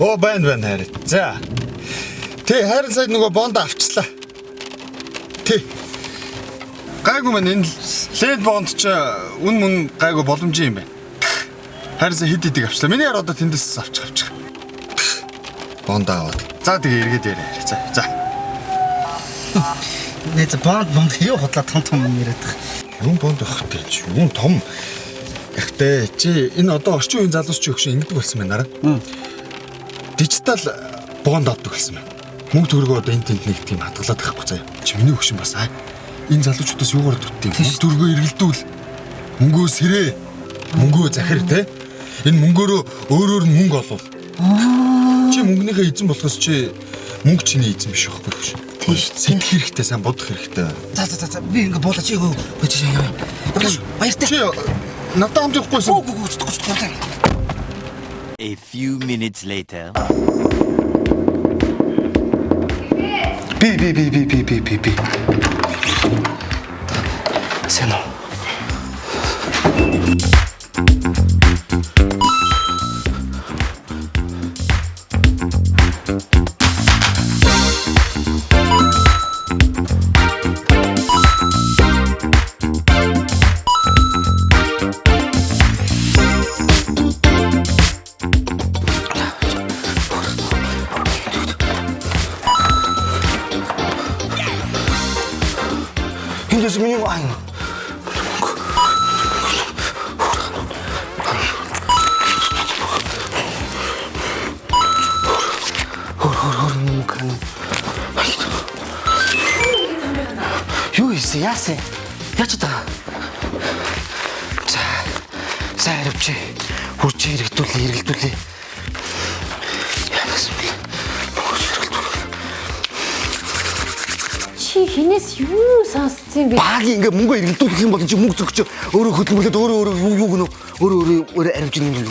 Оо байна харин. За. Тэ харин сая нөгөө бонд авчлаа. Тэ. Гайгүй мэн энэ лед бонд ч үн мөн гайгүй боломжтой юм байна. Харин сая хэд хэдийг авчлаа. Миний одоо тэндээс авчих. Бонд аваад. За тэгээ эргээд яриа. За. Нэ бонд юу хотлоо том яриад байгаа. Юу бонд охтой ч юм том. Гэхдээ чи энэ одоо орчин үеийн залуусч өгш ингэдэг болсон байна аа. Дижитал бонд авдаг болсон байна. Мөнгө төгрөгөө одоо энэ тэнд нэг тийм хатгалаад байхгүй заяа. Чи миний өгшин бас аа. Энэ залуучуудаас юугаар дутдаг юм? Мөнгө төгрөгөө эргэлдүүл. Мөнгөө сэрээ. Мөнгөө захир те. Энэ мөнгөөрөө өөрөөр нь мөнгө олвол. Чи мөнгөнийхөө эзэн болохоос чи мөнгө чиний эзэн биш байхгүй шүү. Тийш. Сэтгэх хэрэгтэй, сайн бодох хэрэгтэй. За. Би ингээ буулаач ийгөө бочиж яа. Баяртай. Чи надад хамт явахгүйсэн. A few minutes later. Би. Сэно. Индээс миний айн. Юу ийс яасан? Яач та? За. Сайн хэрэгч. Хурж хэрэгдүүлээ. Чи хинээс юу сонсцсон бэ? Баг ингээ мөнгө эргэлдүүлэх юм бол чи мөнгө зөгч өөрөө хөдөлмөрлөд өөрөө юу гэнэ өөрөө аривж юм юм.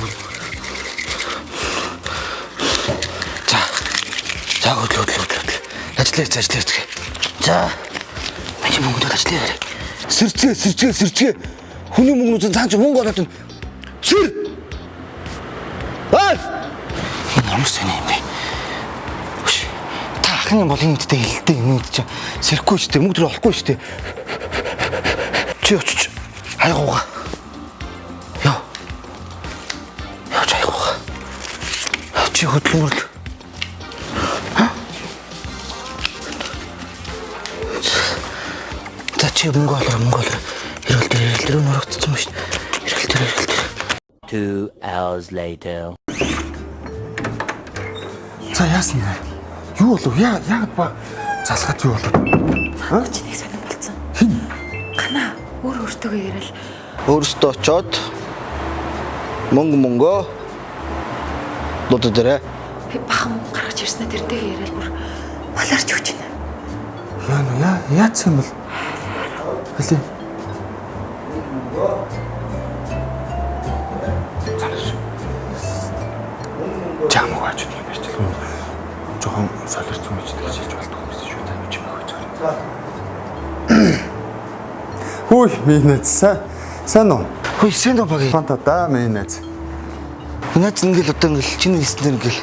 За хөдлөө. Ажиллаа. За. Мэж мөнгөд ажиллаа. Сэрцгээ. Хүний мөнгнүүд цааш мөнгө олоод сэр. Энэ юмс энэ юм бэ? Ахны бол энэ үедээ хэлтэй юм чи сэрхгүй шүү дээ мөнгө төр олохгүй шүү дээ чи очиж хайгууга яа хайгууга чи хөдлөмөрл за чи мөнгө олоо эргэлдэр нөрөгдсөн шүү дээ эргэлдэр 2 hours later. За яасан нэ? Юу болов? Яг ба залгаад юу болов? Цаач нэг сонирн болсон. Хин? Гана өөртөө яриад өөртөө очоод мөнгө дуудаа би бахан гаргаж ирснэ тэрнтэйгээ яриад бүр баларч өгч байна. Яац юм бол? Хали. Чамгаа ч юм байж тээ. Жохон солирч юмждаг хийж болдог юм шиг шүү дээ чимээ гэж байна. Хөөе минэц сайн уу? Хөөе сайн уу багий. Фанта да минэц. Минэц ингээл одоо ингээл чиний хийснээр ингээл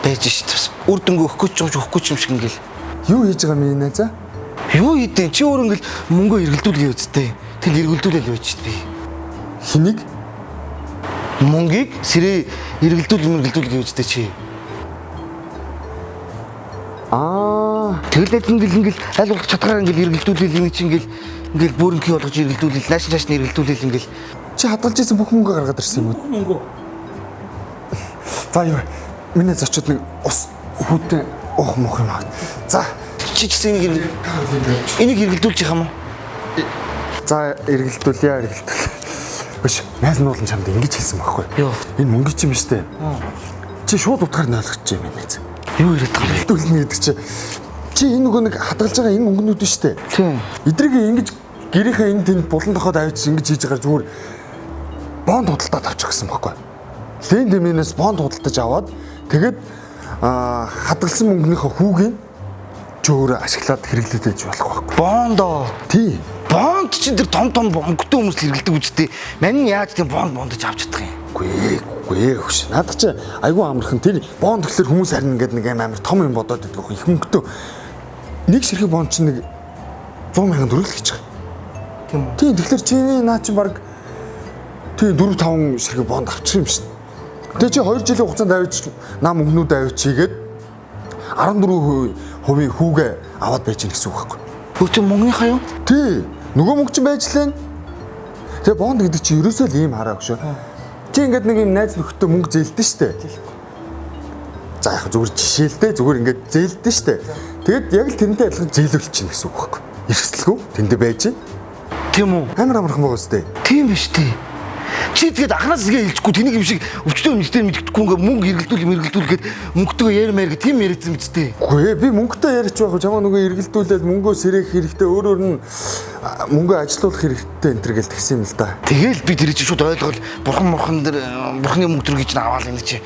байж шít. Үр дүнгээ өгөхгүй ч юм шиг ингээл. Юу хийж байгаа минэц? Юу хийдэн чи өөр ингээл мөнгөө эргэлдүүлгээ үсттэй. Тэгэл эргэлдүүлэл байж шít би. Хэнийг? Мөнгийг сэрээ эргэлдүүлгээ үсттэй чи. Тэгэлээд ингээл аль болох чадгаар ингээл эргэлдүүлэл юм чи ингээл бүрэнхий болгож эргэлдүүлэл нааш нь эргэлдүүлэл ингээл чи хадгалж исэн бүх мөнгөө гаргаад ирсэн юм уу? мөнгө. За юу миний зочид нэг ус хүүтэн уух мох юм аа. За Чи ч энийг эргэлдүүлж байгаа юм уу? за эргэлдүүлье. Биш найз нь болон чамд ингэж хэлсэн байхгүй. Юу? Энэ мөнгө чинь биш үү? Чи шууд утгаар нь ойлгоч юм байна. Юу яриад байгаа юм бэ? Эргэлдүүлнэ гэдэг чи энэ нөгөө нэг хадгалж байгаа энэ мөнгнүүд нь шүү дээ. Тийм. Эдрийг ингэж гэрийнхээ энэ тэнд булан дохоод авч ингэж хийж байгаа зүгээр бонд худалдаад авчих гэсэн байхгүй. Лен дэмэнээс бонд худалдаж аваад тэгээд хадгалсан мөнгөнийхөө хүүгийн ч өөрөө ашиглаад хэрэглээд байж болох байхгүй. Бондоо. Тий. Бонд чинь тэр том мөнгөтэй хүмүүс л хэрэглэдэг үстэй. Мань яаж тийм бондож авч чадах юм? Үгүй ээ. Үгүй ээ хөш. Надад чи айгүй амархан тэр бонд төглөр хүмүүс харин ингээд нэг амар том юм бодоод байдаг. Их мөнгөтэй. Нэг ширхэг бонд чи нэг 100,000 төгрөг л гэж байгаа. Тийм тэгэхээр чиний наа чи баг тий 4-5 ширхэг бонд авчих юм шин. Тэгээ чи 2 жилийн хугацаанд авчиж нам өгнүүд авчигээд 14% хүүгээ аваад байж гэнэ гэсэн үг байхгүй. Хөө чи мөнгөнийхаа юу? Тий. Нөгөө мөнгө чинь байж лээ. Тэгээ бонд гэдэг чи ерөөсөө л ийм хараа өгшөө. Чи ингээд нэг юм найз нөхөдтэй мөнгө зээлдэн штэ. За яг зүгээр жишээлдээ зүгээр ингээд зээлдэн штэ. Тэгэд яг л тэрнтэй адилхан зээлүүлчих чинь гэсэн үг байхгүй. Эрсдэлгүй тэндээ байж. Тийм үү? Амар амархан байгаа үстэй. Тийм биш тий. Чи тэгээд анханаас игээ хэлчихгүй тэнийг юм шиг өвчтөө мэдтэй мэддэхгүй ингээ мөнгө эргэлдүүлгээд мөнгөтэйгээ ярмаар гэх тийм яриадсан мэдтэй. Үгүй ээ би мөнгөтэй ярьж байгаа чамаа нөгөө эргэлдүүлээд мөнгөө сэрээх хэрэгтэй өөр нь мөнгөө ажилуулах хэрэгтэй энэ төр гэл тэгсэн юм л да. Тэгэл би тэр чинь шууд ойлгоод бурхан дээр бурханы мөнгө төр гэж аваад энэ чи.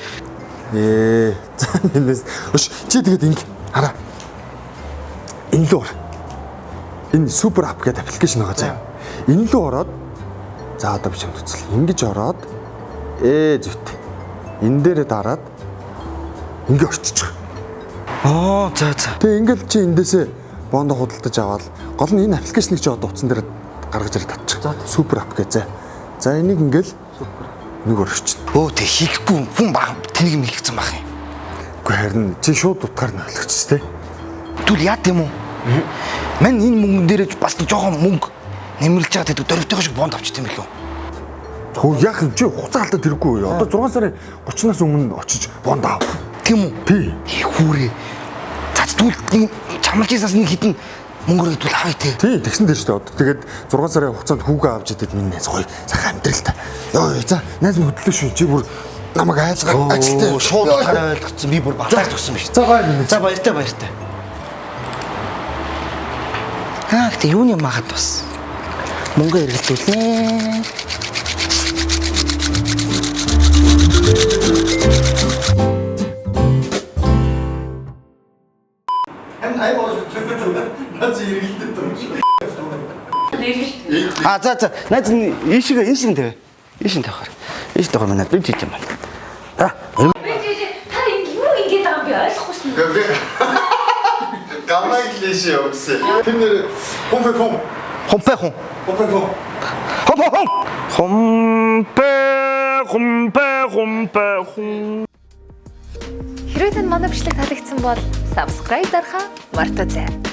За минээс өш чи тэгээд ингэ хараа. Энэ лөө. Энэ супер ап гэдэг аппликейшн байгаа заа. Энэ лөө ороод за одоо би чамд үзэл. Ингэж ороод зүт. Энэ дээрээ дараад ингэ орчиж байгаа. За. Тэгээ ингээл чи эндээсээ бондо худалдаж аваад гол нь энэ аппликейшнийг чи одоо утсан дээр гаргаж ирээд татчих. Супер ап гэж. За энийг ингээл нэг орчиж. Тэг хийхгүй хүн баг тэнийг юм хийгдсэн баг юм. Үгүй харин чи шууд утгаар нь ойлгочих тээ. Түл яа тийм үү? Мань энэ мөнгөн дээрээ бас жоохон мөнгө нэмэрлж байгаа гэдэг дөрөвтэйгөө шиг бонд авчт юм билүү? Хөө яг чи хугацаа алдаад ирэхгүй юу? Одоо 6 сарын 30-наас өмнө очиж бонд аав. Тийм үү? Тий. Хүүрээ. Түл чамлж ийсаас нэг хитэн мөнгөөр идвэл авъя те. Тий, тэгсэн дээр шүү дээ. Одоо тэгээд 6 сарын хугацаанд хүүгээ авч идээд минь найз гоё сайхан амьдрал та. Йоо, за найз минь хөдлөө шүү. Чи бүр намайг ажилтаа шууд хараа ойлгоцсон. Би бүр баталж өгсөн биш. За гоё минь. За баяртай. Гэхдээ юуны магад бас мөнгө эргэлдүүлнэ. За. Найз ийшээ тавь. Ийшээ тавихаар. Ийшээ тавих манай би тийч юм байна. Та юу ингэж байгаа юм бэ? Ойлгохгүй шин. Гамай клишэ өгсөн. Тэр нэр хомпэ. Хэрвээ танд манай бичлэг таалагдсан бол subscribe дарахаа мартаоцай.